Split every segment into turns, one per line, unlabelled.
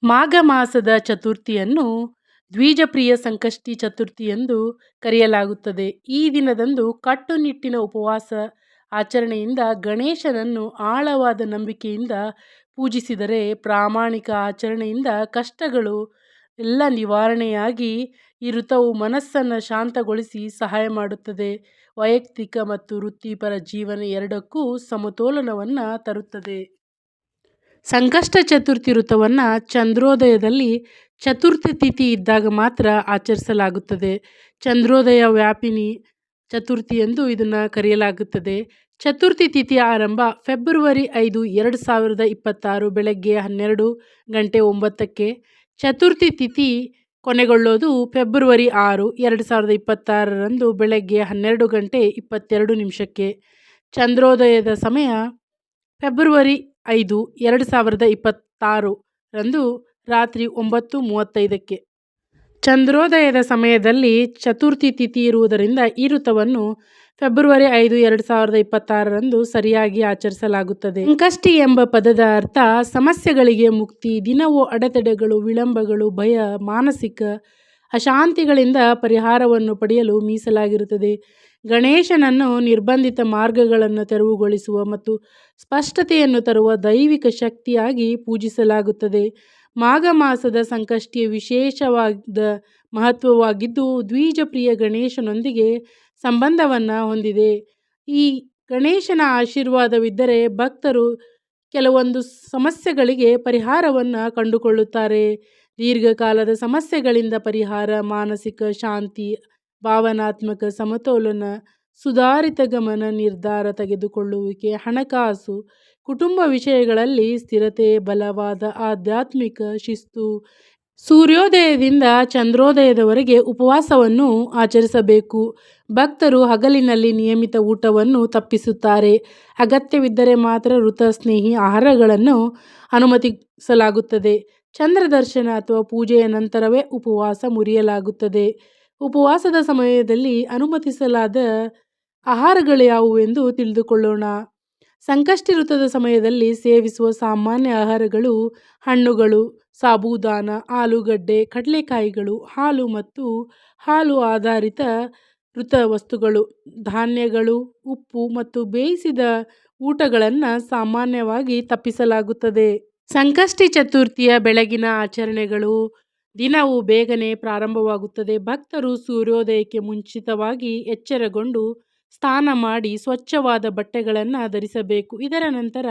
ಮಾಘ ಮಾಸದ ಚತುರ್ಥಿಯನ್ನು ದ್ವಿಜಪ್ರಿಯ ಸಂಕಷ್ಟಿ ಚತುರ್ಥಿ ಎಂದು ಕರೆಯಲಾಗುತ್ತದೆ. ಈ ದಿನದಂದು ಕಟ್ಟುನಿಟ್ಟಿನ ಉಪವಾಸ ಆಚರಣೆಯಿಂದ ಗಣೇಶನನ್ನು ಆಳವಾದ ನಂಬಿಕೆಯಿಂದ ಪೂಜಿಸಿದರೆ ಪ್ರಾಮಾಣಿಕ ಆಚರಣೆಯಿಂದ ಕಷ್ಟಗಳು ಎಲ್ಲ ನಿವಾರಣೆಯಾಗಿ ಈ ಋತವು ಮನಸ್ಸನ್ನು ಶಾಂತಗೊಳಿಸಿ ಸಹಾಯ ಮಾಡುತ್ತದೆ. ವೈಯಕ್ತಿಕ ಮತ್ತು ವೃತ್ತಿಪರ ಜೀವನ ಎರಡಕ್ಕೂ ಸಮತೋಲನವನ್ನು ತರುತ್ತದೆ. ಸಂಕಷ್ಟ ಚತುರ್ಥಿ ಋತವನ್ನು ಚಂದ್ರೋದಯದಲ್ಲಿ ಚತುರ್ಥಿ ತಿಥಿ ಇದ್ದಾಗ ಮಾತ್ರ ಆಚರಿಸಲಾಗುತ್ತದೆ. ಚಂದ್ರೋದಯ ವ್ಯಾಪಿನಿ ಚತುರ್ಥಿ ಎಂದು ಇದನ್ನು ಕರೆಯಲಾಗುತ್ತದೆ. ಚತುರ್ಥಿ ತಿಥಿಯ ಆರಂಭ ಫೆಬ್ರವರಿ 5, 2026 ಬೆಳಗ್ಗೆ 12:09. ಚತುರ್ಥಿ ತಿಥಿ ಕೊನೆಗೊಳ್ಳೋದು ಫೆಬ್ರವರಿ 6, 2026 ಬೆಳಗ್ಗೆ 12:22. ಚಂದ್ರೋದಯದ ಸಮಯ ಫೆಬ್ರವರಿ 5, 2026 ರಾತ್ರಿ 9:35. ಚಂದ್ರೋದಯದ ಸಮಯದಲ್ಲಿ ಚತುರ್ಥಿ ತಿಥಿ ಇರುವುದರಿಂದ ಈ ಋತವನ್ನು ಫೆಬ್ರವರಿ 5, 2026 ಸರಿಯಾಗಿ ಆಚರಿಸಲಾಗುತ್ತದೆ. ಸಂಕಷ್ಟಿ ಎಂಬ ಪದದ ಅರ್ಥ ಸಮಸ್ಯೆಗಳಿಗೆ ಮುಕ್ತಿ. ದಿನವೂ ಅಡೆತಡೆಗಳು, ವಿಳಂಬಗಳು, ಭಯ, ಮಾನಸಿಕ ಅಶಾಂತಿಗಳಿಂದ ಪರಿಹಾರವನ್ನು ಪಡೆಯಲು ಮೀಸಲಾಗಿರುತ್ತದೆ. ಗಣೇಶನನ್ನು ನಿರ್ಬಂಧಿತ ಮಾರ್ಗಗಳನ್ನು ತೆರವುಗೊಳಿಸುವ ಮತ್ತು ಸ್ಪಷ್ಟತೆಯನ್ನು ತರುವ ದೈವಿಕ ಶಕ್ತಿಯಾಗಿ ಪೂಜಿಸಲಾಗುತ್ತದೆ. ಮಾಘ ಮಾಸದ ಸಂಕಷ್ಟಿಯ ವಿಶೇಷವಾದ ಮಹತ್ವವಾಗಿದ್ದು ದ್ವಿಜಪ್ರಿಯ ಗಣೇಶನೊಂದಿಗೆ ಸಂಬಂಧವನ್ನು ಹೊಂದಿದೆ. ಈ ಗಣೇಶನ ಆಶೀರ್ವಾದವಿದ್ದರೆ ಭಕ್ತರು ಕೆಲವೊಂದು ಸಮಸ್ಯೆಗಳಿಗೆ ಪರಿಹಾರವನ್ನು ಕಂಡುಕೊಳ್ಳುತ್ತಾರೆ. ದೀರ್ಘಕಾಲದ ಸಮಸ್ಯೆಗಳಿಂದ ಪರಿಹಾರ, ಮಾನಸಿಕ ಶಾಂತಿ, ಭಾವನಾತ್ಮಕ ಸಮತೋಲನ, ಸುಧಾರಿತ ಗಮನ, ನಿರ್ಧಾರ ತೆಗೆದುಕೊಳ್ಳುವಿಕೆ, ಹಣಕಾಸು, ಕುಟುಂಬ ವಿಷಯಗಳಲ್ಲಿ ಸ್ಥಿರತೆ, ಬಲವಾದ ಆಧ್ಯಾತ್ಮಿಕ ಶಿಸ್ತು. ಸೂರ್ಯೋದಯದಿಂದ ಚಂದ್ರೋದಯದವರೆಗೆ ಉಪವಾಸವನ್ನು ಆಚರಿಸಬೇಕು. ಭಕ್ತರು ಹಗಲಿನಲ್ಲಿ ನಿಯಮಿತ ಊಟವನ್ನು ತಪ್ಪಿಸುತ್ತಾರೆ. ಅಗತ್ಯವಿದ್ದರೆ ಮಾತ್ರ ಋತ ಸ್ನೇಹಿ ಆಹಾರಗಳನ್ನು ಅನುಮತಿಸಲಾಗುತ್ತದೆ. ಚಂದ್ರ ದರ್ಶನ ಅಥವಾ ಪೂಜೆಯ ನಂತರವೇ ಉಪವಾಸ ಮುರಿಯಲಾಗುತ್ತದೆ. ಉಪವಾಸದ ಸಮಯದಲ್ಲಿ ಅನುಮತಿಸಲಾದ ಆಹಾರಗಳು ಯಾವುವೆಂದು ತಿಳಿದುಕೊಳ್ಳೋಣ. ಸಂಕಷ್ಟಿ ಋತುದ ಸಮಯದಲ್ಲಿ ಸೇವಿಸುವ ಸಾಮಾನ್ಯ ಆಹಾರಗಳು ಹಣ್ಣುಗಳು, ಸಾಬೂದಾನ, ಆಲೂಗಡ್ಡೆ, ಕಡಲೆಕಾಯಿಗಳು, ಹಾಲು ಮತ್ತು ಹಾಲು ಆಧಾರಿತ ಋತ ವಸ್ತುಗಳು, ಧಾನ್ಯಗಳು, ಉಪ್ಪು ಮತ್ತು ಬೇಯಿಸಿದ ಊಟಗಳನ್ನು ಸಾಮಾನ್ಯವಾಗಿ ತಪ್ಪಿಸಲಾಗುತ್ತದೆ. ಸಂಕಷ್ಟಿ ಚತುರ್ಥಿಯ ಬೆಳಗಿನ ಆಚರಣೆಗಳು. ದಿನವು ಬೇಗನೆ ಪ್ರಾರಂಭವಾಗುತ್ತದೆ. ಭಕ್ತರು ಸೂರ್ಯೋದಯಕ್ಕೆ ಮುಂಚಿತವಾಗಿ ಎಚ್ಚರಗೊಂಡು ಸ್ನಾನ ಮಾಡಿ ಸ್ವಚ್ಛವಾದ ಬಟ್ಟೆಗಳನ್ನು ಧರಿಸಬೇಕು. ಇದರ ನಂತರ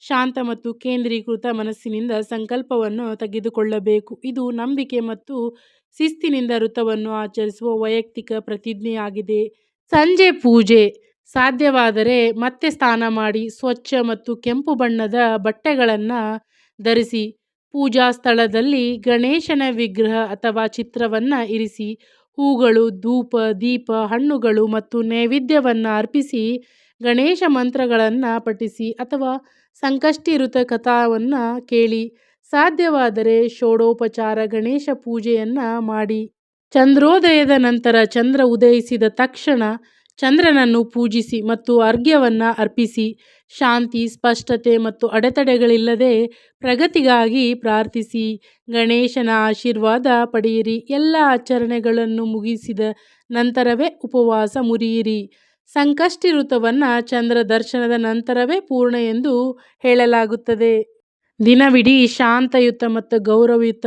ಶಾಂತ ಮತ್ತು ಕೇಂದ್ರೀಕೃತ ಮನಸ್ಸಿನಿಂದ ಸಂಕಲ್ಪವನ್ನು ತೆಗೆದುಕೊಳ್ಳಬೇಕು. ಇದು ನಂಬಿಕೆ ಮತ್ತು ಶಿಸ್ತಿನಿಂದ ಋತವನ್ನು ಆಚರಿಸುವ ವೈಯಕ್ತಿಕ ಪ್ರತಿಜ್ಞೆಯಾಗಿದೆ. ಸಂಜೆ ಪೂಜೆ. ಸಾಧ್ಯವಾದರೆ ಮತ್ತೆ ಸ್ನಾನ ಮಾಡಿ ಸ್ವಚ್ಛ ಮತ್ತು ಕೆಂಪು ಬಣ್ಣದ ಬಟ್ಟೆಗಳನ್ನು ಧರಿಸಿ ಪೂಜಾ ಸ್ಥಳದಲ್ಲಿ ಗಣೇಶನ ವಿಗ್ರಹ ಅಥವಾ ಚಿತ್ರವನ್ನು ಇರಿಸಿ ಹೂಗಳು, ಧೂಪ, ದೀಪ, ಹಣ್ಣುಗಳು ಮತ್ತು ನೈವೇದ್ಯವನ್ನು ಅರ್ಪಿಸಿ ಗಣೇಶ ಮಂತ್ರಗಳನ್ನು ಪಠಿಸಿ ಅಥವಾ ಸಂಕಷ್ಟಿ ಋತ ಕಥಾವನ್ನು ಕೇಳಿ. ಸಾಧ್ಯವಾದರೆ ಷೋಡೋಪಚಾರ ಗಣೇಶ ಪೂಜೆಯನ್ನು ಮಾಡಿ. ಚಂದ್ರೋದಯದ ನಂತರ ಚಂದ್ರ ಉದಯಿಸಿದ ತಕ್ಷಣ ಚಂದ್ರನನ್ನು ಪೂಜಿಸಿ ಮತ್ತು ಅರ್ಘ್ಯವನ್ನು ಅರ್ಪಿಸಿ. ಶಾಂತಿ, ಸ್ಪಷ್ಟತೆ ಮತ್ತು ಅಡೆತಡೆಗಳಿಲ್ಲದೆ ಪ್ರಗತಿಗಾಗಿ ಪ್ರಾರ್ಥಿಸಿ. ಗಣೇಶನ ಆಶೀರ್ವಾದ ಪಡೆಯಿರಿ. ಎಲ್ಲ ಆಚರಣೆಗಳನ್ನು ಮುಗಿಸಿದ ನಂತರವೇ ಉಪವಾಸ ಮುರಿಯಿರಿ. ಸಂಕಷ್ಟಿ ಋತುವನ್ನು ಚಂದ್ರ ದರ್ಶನದ ನಂತರವೇ ಪೂರ್ಣ ಎಂದು ಹೇಳಲಾಗುತ್ತದೆ. ದಿನವಿಡೀ ಶಾಂತಯುತ ಮತ್ತು ಗೌರವಯುತ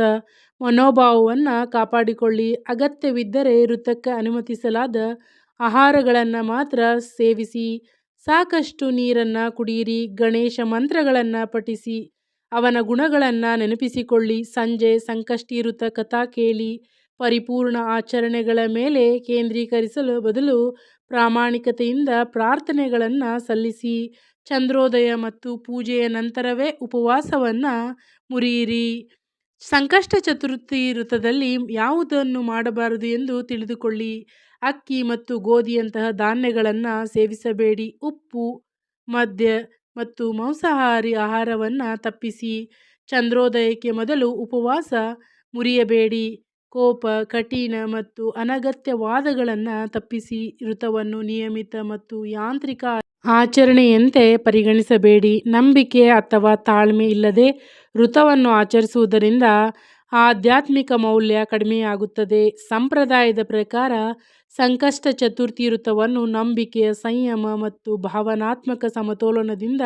ಮನೋಭಾವವನ್ನು ಕಾಪಾಡಿಕೊಳ್ಳಿ. ಅಗತ್ಯವಿದ್ದರೆ ಋತಕ್ಕೆ ಅನುಮತಿಸಲಾದ ಆಹಾರಗಳನ್ನು ಮಾತ್ರ ಸೇವಿಸಿ. ಸಾಕಷ್ಟು ನೀರನ್ನು ಕುಡಿಯಿರಿ. ಗಣೇಶ ಮಂತ್ರಗಳನ್ನು ಪಠಿಸಿ ಅವನ ಗುಣಗಳನ್ನು ನೆನಪಿಸಿಕೊಳ್ಳಿ. ಸಂಜೆ ಸಂಕಷ್ಟಿ ಋತ ಕಥಾ ಕೇಳಿ. ಪರಿಪೂರ್ಣ ಆಚರಣೆಗಳ ಮೇಲೆ ಕೇಂದ್ರೀಕರಿಸಲು ಬದಲು ಪ್ರಾಮಾಣಿಕತೆಯಿಂದ ಪ್ರಾರ್ಥನೆಗಳನ್ನು ಸಲ್ಲಿಸಿ. ಚಂದ್ರೋದಯ ಮತ್ತು ಪೂಜೆಯ ನಂತರವೇ ಉಪವಾಸವನ್ನು ಮುರಿಯಿರಿ. ಸಂಕಷ್ಟ ಚತುರ್ಥಿ ಋತದಲ್ಲಿ ಯಾವುದನ್ನು ಮಾಡಬಾರದು ಎಂದು ತಿಳಿದುಕೊಳ್ಳಿ. ಅಕ್ಕಿ ಮತ್ತು ಗೋಧಿಯಂತಹ ಧಾನ್ಯಗಳನ್ನು ಸೇವಿಸಬೇಡಿ. ಉಪ್ಪು, ಮದ್ಯ ಮತ್ತು ಮಾಂಸಾಹಾರಿ ಆಹಾರವನ್ನು ತಪ್ಪಿಸಿ. ಚಂದ್ರೋದಯಕ್ಕೆ ಮೊದಲು ಉಪವಾಸ ಮುರಿಯಬೇಡಿ. ಕೋಪ, ಕಠಿಣ ಮತ್ತು ಅನಗತ್ಯ ವಾದಗಳನ್ನು ತಪ್ಪಿಸಿ ಋತವನ್ನು ನಿಯಮಿತ ಮತ್ತು ಯಾಂತ್ರಿಕ ಆಚರಣೆಯಂತೆ ಪರಿಗಣಿಸಬೇಡಿ. ನಂಬಿಕೆ ಅಥವಾ ತಾಳ್ಮೆ ಇಲ್ಲದೆ ಋತವನ್ನು ಆಚರಿಸುವುದರಿಂದ ಆಧ್ಯಾತ್ಮಿಕ ಮೌಲ್ಯ ಕಡಿಮೆಯಾಗುತ್ತದೆ. ಸಂಪ್ರದಾಯದ ಪ್ರಕಾರ ಸಂಕಷ್ಟ ಚತುರ್ಥಿ ಋತವನ್ನು ನಂಬಿಕೆಯ ಸಂಯಮ ಮತ್ತು ಭಾವನಾತ್ಮಕ ಸಮತೋಲನದಿಂದ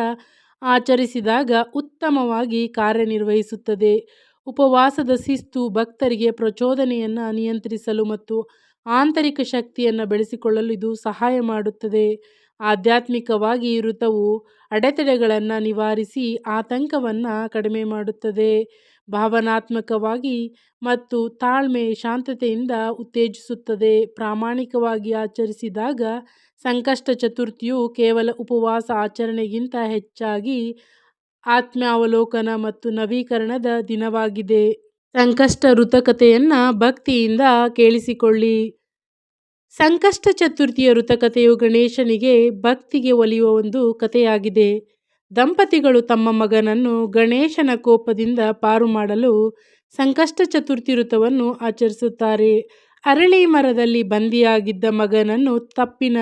ಆಚರಿಸಿದಾಗ ಉತ್ತಮವಾಗಿ ಕಾರ್ಯನಿರ್ವಹಿಸುತ್ತದೆ. ಉಪವಾಸದ ಶಿಸ್ತು ಭಕ್ತರಿಗೆ ಪ್ರಚೋದನೆಯನ್ನು ನಿಯಂತ್ರಿಸಲು ಮತ್ತು ಆಂತರಿಕ ಶಕ್ತಿಯನ್ನು ಬೆಳೆಸಿಕೊಳ್ಳಲು ಇದು ಸಹಾಯ ಮಾಡುತ್ತದೆ. ಆಧ್ಯಾತ್ಮಿಕವಾಗಿ ಈ ಋತವು ಅಡೆತಡೆಗಳನ್ನು ನಿವಾರಿಸಿ ಆತಂಕವನ್ನು ಕಡಿಮೆ ಮಾಡುತ್ತದೆ. ಭಾವನಾತ್ಮಕವಾಗಿ ಮತ್ತು ತಾಳ್ಮೆ ಶಾಂತತೆಯಿಂದ ಉತ್ತೇಜಿಸುತ್ತದೆ. ಪ್ರಾಮಾಣಿಕವಾಗಿ ಆಚರಿಸಿದಾಗ ಸಂಕಷ್ಟ ಚತುರ್ಥಿಯು ಕೇವಲ ಉಪವಾಸ ಆಚರಣೆಗಿಂತ ಹೆಚ್ಚಾಗಿ ಆತ್ಮಾವಲೋಕನ ಮತ್ತು ನವೀಕರಣದ ದಿನವಾಗಿದೆ. ಸಂಕಷ್ಟ ಋತಕಥೆಯನ್ನು ಭಕ್ತಿಯಿಂದ ಕೇಳಿಸಿಕೊಳ್ಳಿ. ಸಂಕಷ್ಟ ಚತುರ್ಥಿಯ ಋತಕಥೆಯು ಗಣೇಶನಿಗೆ ಭಕ್ತಿಗೆ ಒಲಿಯುವ ಒಂದು ಕಥೆಯಾಗಿದೆ. ದಂಪತಿಗಳು ತಮ್ಮ ಮಗನನ್ನು ಗಣೇಶನ ಕೋಪದಿಂದ ಪಾರು ಮಾಡಲು ಸಂಕಷ್ಟ ಚತುರ್ಥಿ ಋತವನ್ನು ಆಚರಿಸುತ್ತಾರೆ. ಅರಳಿ ಮರದಲ್ಲಿ ಬಂಧಿಯಾಗಿದ್ದ ಮಗನನ್ನು ತಪ್ಪಿನ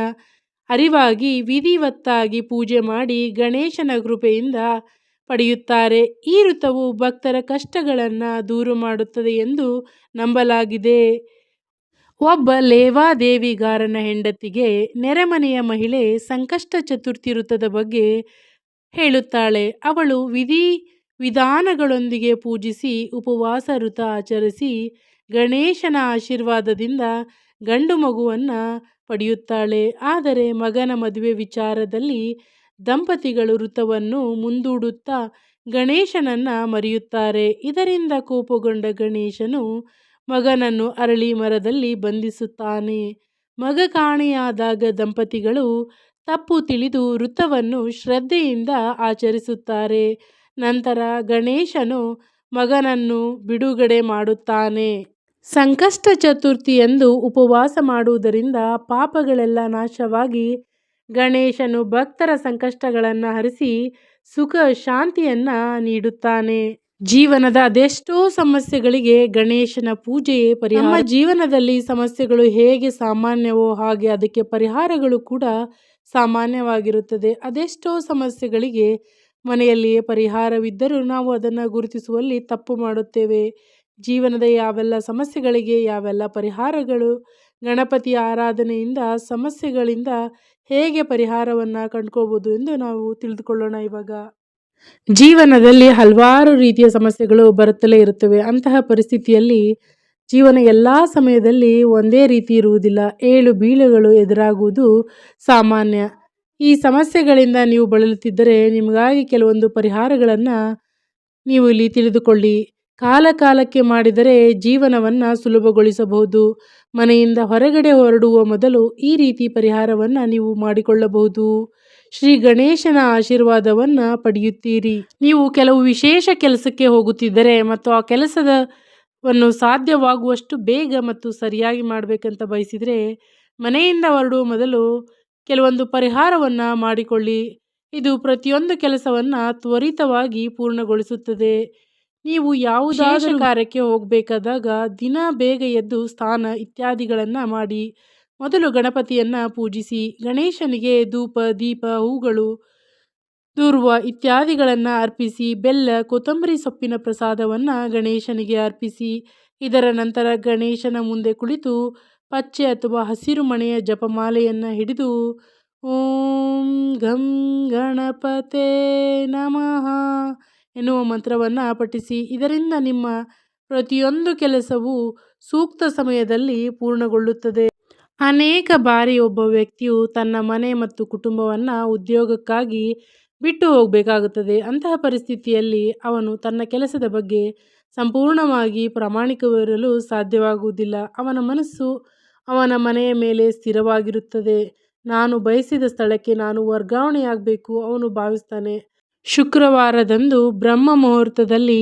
ಅರಿವಾಗಿ ವಿಧಿವತ್ತಾಗಿ ಪೂಜೆ ಮಾಡಿ ಗಣೇಶನ ಕೃಪೆಯಿಂದ ಪಡೆಯುತ್ತಾರೆ. ಈ ಋತವು ಭಕ್ತರ ಕಷ್ಟಗಳನ್ನು ದೂರ ಮಾಡುತ್ತದೆ ಎಂದು ನಂಬಲಾಗಿದೆ. ಒಬ್ಬ ಲೇವಾದೇವಿಗಾರನ ಹೆಂಡತಿಗೆ ನೆರೆಮನೆಯ ಮಹಿಳೆ ಸಂಕಷ್ಟ ಚತುರ್ಥಿ ಋತದ ಬಗ್ಗೆ ಹೇಳುತ್ತಾಳೆ. ಅವಳು ವಿಧಿವಿಧಾನಗಳೊಂದಿಗೆ ಪೂಜಿಸಿ ಉಪವಾಸ ಋತ ಆಚರಿಸಿ ಗಣೇಶನ ಆಶೀರ್ವಾದದಿಂದ ಗಂಡು ಮಗುವನ್ನು ಪಡೆಯುತ್ತಾಳೆ. ಆದರೆ ಮಗನ ಮದುವೆ ವಿಚಾರದಲ್ಲಿ ದಂಪತಿಗಳು ಋತವನ್ನು ಮುಂದೂಡುತ್ತಾ ಗಣೇಶನನ್ನು ಮರೆಯುತ್ತಾರೆ. ಇದರಿಂದ ಕೋಪಗೊಂಡ ಗಣೇಶನು ಮಗನನ್ನು ಅರಳಿ ಮರದಲ್ಲಿ ಬಂಧಿಸುತ್ತಾನೆ. ಮಗ ಕಾಣೆಯಾದಾಗ ದಂಪತಿಗಳು ತಪ್ಪು ತಿಳಿದು ಋತವನ್ನು ಶ್ರದ್ಧೆಯಿಂದ ಆಚರಿಸುತ್ತಾರೆ. ನಂತರ ಗಣೇಶನು ಮಗನನ್ನು ಬಿಡುಗಡೆ ಮಾಡುತ್ತಾನೆ. ಸಂಕಷ್ಟ ಚತುರ್ಥಿಯಂದು ಉಪವಾಸ ಮಾಡುವುದರಿಂದ ಪಾಪಗಳೆಲ್ಲ ನಾಶವಾಗಿ ಗಣೇಶನು ಭಕ್ತರ ಸಂಕಷ್ಟಗಳನ್ನು ಹರಿಸಿ ಸುಖ ಶಾಂತಿಯನ್ನು ನೀಡುತ್ತಾನೆ. ಜೀವನದ ಅದೆಷ್ಟೋ ಸಮಸ್ಯೆಗಳಿಗೆ ಗಣೇಶನ ಪೂಜೆಯೇ ಪರಿಹಾರ. ನಮ್ಮ ಜೀವನದಲ್ಲಿ ಸಮಸ್ಯೆಗಳು ಹೇಗೆ ಸಾಮಾನ್ಯವೋ ಹಾಗೆ ಅದಕ್ಕೆ ಪರಿಹಾರಗಳು ಕೂಡ ಸಾಮಾನ್ಯವಾಗಿರುತ್ತದೆ. ಅದೆಷ್ಟೋ ಸಮಸ್ಯೆಗಳಿಗೆ ಮನೆಯಲ್ಲಿಯೇ ಪರಿಹಾರವಿದ್ದರೂ ನಾವು ಅದನ್ನು ಗುರುತಿಸುವಲ್ಲಿ ತಪ್ಪು ಮಾಡುತ್ತೇವೆ. ಜೀವನದ ಯಾವೆಲ್ಲ ಸಮಸ್ಯೆಗಳಿಗೆ ಯಾವೆಲ್ಲ ಪರಿಹಾರಗಳು, ಗಣಪತಿಯ ಆರಾಧನೆಯಿಂದ ಸಮಸ್ಯೆಗಳಿಂದ ಹೇಗೆ ಪರಿಹಾರವನ್ನು ಕಂಡುಕೋಬಹುದು ಎಂದು ನಾವು ತಿಳಿದುಕೊಳ್ಳೋಣ. ಇವಾಗ ಜೀವನದಲ್ಲಿ ಹಲವಾರು ರೀತಿಯ ಸಮಸ್ಯೆಗಳು ಬರುತ್ತಲೇ ಇರುತ್ತವೆ. ಅಂತಹ ಪರಿಸ್ಥಿತಿಯಲ್ಲಿ ಜೀವನ ಎಲ್ಲ ಸಮಯದಲ್ಲಿ ಒಂದೇ ರೀತಿ ಇರುವುದಿಲ್ಲ. ಏಳು ಬೀಳುಗಳು ಎದುರಾಗುವುದು ಸಾಮಾನ್ಯ. ಈ ಸಮಸ್ಯೆಗಳಿಂದ ನೀವು ಬಳಲುತ್ತಿದ್ದರೆ ನಿಮಗಾಗಿ ಕೆಲವೊಂದು ಪರಿಹಾರಗಳನ್ನು ನೀವು ಇಲ್ಲಿ ತಿಳಿದುಕೊಳ್ಳಿ. ಕಾಲಕ್ಕೆ ಮಾಡಿದರೆ ಜೀವನವನ್ನು ಸುಲಭಗೊಳಿಸಬಹುದು. ಮನೆಯಿಂದ ಹೊರಗಡೆ ಹೊರಡುವ ಮೊದಲು ಈ ರೀತಿ ಪರಿಹಾರವನ್ನು ನೀವು ಮಾಡಿಕೊಳ್ಳಬಹುದು. ಶ್ರೀ ಗಣೇಶನ ಆಶೀರ್ವಾದವನ್ನು ಪಡೆಯುತ್ತೀರಿ. ನೀವು ಕೆಲವು ವಿಶೇಷ ಕೆಲಸಕ್ಕೆ ಹೋಗುತ್ತಿದ್ದರೆ ಮತ್ತು ಆ ಕೆಲಸವನ್ನು ಸಾಧ್ಯವಾಗುವಷ್ಟು ಬೇಗ ಮತ್ತು ಸರಿಯಾಗಿ ಮಾಡಬೇಕಂತ ಬಯಸಿದರೆ ಮನೆಯಿಂದ ಹೊರಡುವ ಮೊದಲು ಕೆಲವೊಂದು ಪರಿಹಾರವನ್ನು ಮಾಡಿಕೊಳ್ಳಿ. ಇದು ಪ್ರತಿಯೊಂದು ಕೆಲಸವನ್ನು ತ್ವರಿತವಾಗಿ ಪೂರ್ಣಗೊಳಿಸುತ್ತದೆ. ನೀವು ಯಾವುದಾದರೂ ಕಾರ್ಯಕ್ಕೆ ಹೋಗಬೇಕಾದಾಗ ದಿನ ಬೇಗ ಎದ್ದು ಸ್ನಾನ ಇತ್ಯಾದಿಗಳನ್ನು ಮಾಡಿ ಮೊದಲು ಗಣಪತಿಯನ್ನು ಪೂಜಿಸಿ ಗಣೇಶನಿಗೆ ಧೂಪ ದೀಪ ಹೂಗಳು ದೂರ್ವ ಇತ್ಯಾದಿಗಳನ್ನು ಅರ್ಪಿಸಿ ಬೆಲ್ಲ ಕೊತ್ತಂಬರಿ ಸೊಪ್ಪಿನ ಪ್ರಸಾದವನ್ನು ಗಣೇಶನಿಗೆ ಅರ್ಪಿಸಿ ಇದರ ನಂತರ ಗಣೇಶನ ಮುಂದೆ ಕುಳಿತು ಪಚ್ಚೆ ಅಥವಾ ಹಸಿರು ಮಣೆಯ ಜಪಮಾಲೆಯನ್ನು ಹಿಡಿದು ಓಂ ಗಂ ಗಣಪತೆ ನಮಃ ಎನ್ನುವ ಮಂತ್ರವನ್ನು ಪಠಿಸಿ. ಇದರಿಂದ ನಿಮ್ಮ ಪ್ರತಿಯೊಂದು ಕೆಲಸವೂ ಸೂಕ್ತ ಸಮಯದಲ್ಲಿ ಪೂರ್ಣಗೊಳ್ಳುತ್ತದೆ. ಅನೇಕ ಬಾರಿ ಒಬ್ಬ ವ್ಯಕ್ತಿಯು ತನ್ನ ಮನೆ ಮತ್ತು ಕುಟುಂಬವನ್ನು ಉದ್ಯೋಗಕ್ಕಾಗಿ ಬಿಟ್ಟು ಹೋಗಬೇಕಾಗುತ್ತದೆ. ಅಂತಹ ಪರಿಸ್ಥಿತಿಯಲ್ಲಿ ಅವನು ತನ್ನ ಕೆಲಸದ ಬಗ್ಗೆ ಸಂಪೂರ್ಣವಾಗಿ ಪ್ರಾಮಾಣಿಕವಿರಲು ಸಾಧ್ಯವಾಗುವುದಿಲ್ಲ. ಅವನ ಮನಸ್ಸು ಅವನ ಮನೆಯ ಮೇಲೆ ಸ್ಥಿರವಾಗಿರುತ್ತದೆ. ನಾನು ಬಯಸಿದ ಸ್ಥಳಕ್ಕೆ ನಾನು ವರ್ಗಾವಣೆಯಾಗಬೇಕು ಅವನು ಭಾವಿಸ್ತಾನೆ. ಶುಕ್ರವಾರದಂದು ಬ್ರಹ್ಮ ಮುಹೂರ್ತದಲ್ಲಿ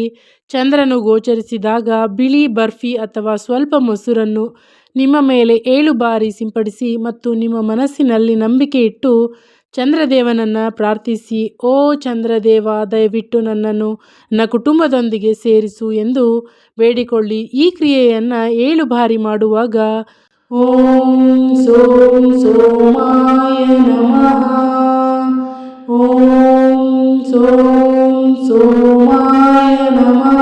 ಚಂದ್ರನು ಗೋಚರಿಸಿದಾಗ ಬಿಳಿ ಬರ್ಫಿ ಅಥವಾ ಸ್ವಲ್ಪ ಮೊಸರನ್ನು ನಿಮ್ಮ ಮೇಲೆ 7 ಬಾರಿ ಸಿಂಪಡಿಸಿ ಮತ್ತು ನಿಮ್ಮ ಮನಸ್ಸಿನಲ್ಲಿ ನಂಬಿಕೆ ಇಟ್ಟು ಚಂದ್ರದೇವನನ್ನು ಪ್ರಾರ್ಥಿಸಿ, ಓ ಚಂದ್ರದೇವ, ದಯವಿಟ್ಟು ನನ್ನನ್ನು ನನ್ನ ಕುಟುಂಬದೊಂದಿಗೆ ಸೇರಿಸು ಎಂದು ಬೇಡಿಕೊಳ್ಳಿ. ಈ ಕ್ರಿಯೆಯನ್ನು 7 ಬಾರಿ ಮಾಡುವಾಗ ಓಂ ಸೋಂ ಸೋಮಾಯ ನಮಃ, ಓಂ ಸೋಂ ಸೋಮಾಯ ನಮಃ.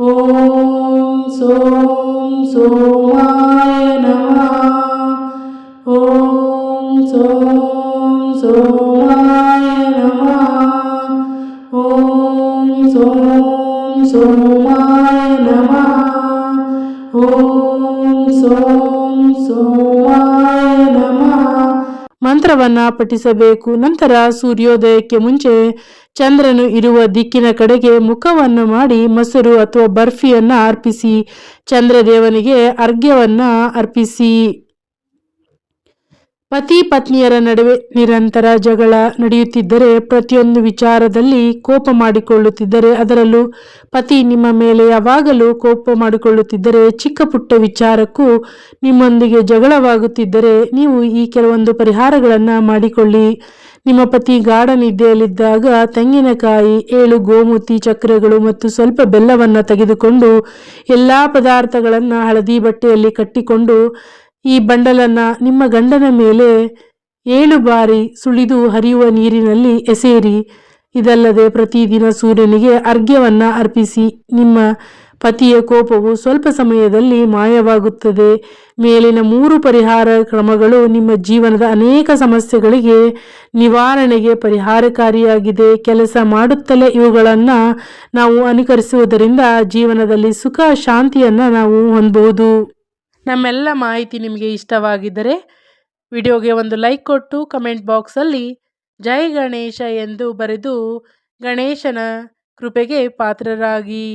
ಓಂ ಸೋಂ ಸೋಮಾಯ ನಮಃ. ಓಂ ಸೋಂ ಸೋಮಾಯ ನಮಃ. ಓಂ ಸೋಂ ಸೋಮಾಯ ನಮಃ. ಓಂ ಸೋಂ ಸೋಮಾಯ ನಮಃ. ಮಂತ್ರವನ್ನು ಪಠಿಸಬೇಕು. ನಂತರ ಸೂರ್ಯೋದಯಕ್ಕೆ ಮುಂಚೆ ಚಂದ್ರನು ಇರುವ ದಿಕ್ಕಿನ ಕಡೆಗೆ ಮುಖವನ್ನು ಮಾಡಿ ಮೊಸರು ಅಥವಾ ಬರ್ಫಿಯನ್ನು ಅರ್ಪಿಸಿ ಚಂದ್ರದೇವನಿಗೆ ಅರ್ಘ್ಯವನ್ನು ಅರ್ಪಿಸಿ. ಪತಿ ಪತ್ನಿಯರ ನಡುವೆ ನಿರಂತರ ಜಗಳ ನಡೆಯುತ್ತಿದ್ದರೆ, ಪ್ರತಿಯೊಂದು ವಿಚಾರದಲ್ಲಿ ಕೋಪ ಮಾಡಿಕೊಳ್ಳುತ್ತಿದ್ದರೆ, ಅದರಲ್ಲೂ ಪತಿ ನಿಮ್ಮ ಮೇಲೆ ಯಾವಾಗಲೂ ಕೋಪ ಮಾಡಿಕೊಳ್ಳುತ್ತಿದ್ದರೆ, ಚಿಕ್ಕ ಪುಟ್ಟ ವಿಚಾರಕ್ಕೂ ನಿಮ್ಮೊಂದಿಗೆ ಜಗಳವಾಗುತ್ತಿದ್ದರೆ, ನೀವು ಈ ಕೆಲವೊಂದು ಪರಿಹಾರಗಳನ್ನು ಮಾಡಿಕೊಳ್ಳಿ. ನಿಮ್ಮ ಪತಿ ಗಾಢ ನಿದ್ದೆಯಲ್ಲಿದ್ದಾಗ ತೆಂಗಿನಕಾಯಿ, 7 ಗೋಮೂತಿ ಚಕ್ರಗಳು ಮತ್ತು ಸ್ವಲ್ಪ ಬೆಲ್ಲವನ್ನು ತೆಗೆದುಕೊಂಡು ಎಲ್ಲ ಪದಾರ್ಥಗಳನ್ನು ಹಳದಿ ಬಟ್ಟೆಯಲ್ಲಿ ಕಟ್ಟಿಕೊಂಡು ಈ ಬಂಡಲನ್ನು ನಿಮ್ಮ ಗಂಡನ ಮೇಲೆ 7 ಬಾರಿ ಸುಳಿದು ಹರಿಯುವ ನೀರಿನಲ್ಲಿ ಎಸೆಯಿರಿ. ಇದಲ್ಲದೆ ಪ್ರತಿದಿನ ಸೂರ್ಯನಿಗೆ ಅರ್ಘ್ಯವನ್ನು ಅರ್ಪಿಸಿ. ನಿಮ್ಮ ಪತಿಯ ಕೋಪವು ಸ್ವಲ್ಪ ಸಮಯದಲ್ಲಿ ಮಾಯವಾಗುತ್ತದೆ. ಮೇಲಿನ 3 ಪರಿಹಾರ ಕ್ರಮಗಳು ನಿಮ್ಮ ಜೀವನದ ಅನೇಕ ಸಮಸ್ಯೆಗಳಿಗೆ ನಿವಾರಣೆಗೆ ಪರಿಹಾರಕಾರಿಯಾಗಿದೆ. ಕೆಲಸ ಮಾಡುತ್ತಲೇ ಇವುಗಳನ್ನು ನಾವು ಅನುಕರಿಸುವುದರಿಂದ ಜೀವನದಲ್ಲಿ ಸುಖ ಶಾಂತಿಯನ್ನು ನಾವು ಹೊಂದಬಹುದು. ನಮ್ಮೆಲ್ಲ ಮಾಹಿತಿ ನಿಮಗೆ ಇಷ್ಟವಾಗಿದ್ದರೆ ವಿಡಿಯೋಗೆ ಒಂದು ಲೈಕ್ ಕೊಟ್ಟು ಕಮೆಂಟ್ ಬಾಕ್ಸಲ್ಲಿ ಜೈ ಗಣೇಶ ಎಂದು ಬರೆದು ಗಣೇಶನ ಕೃಪೆಗೆ ಪಾತ್ರರಾಗಿ.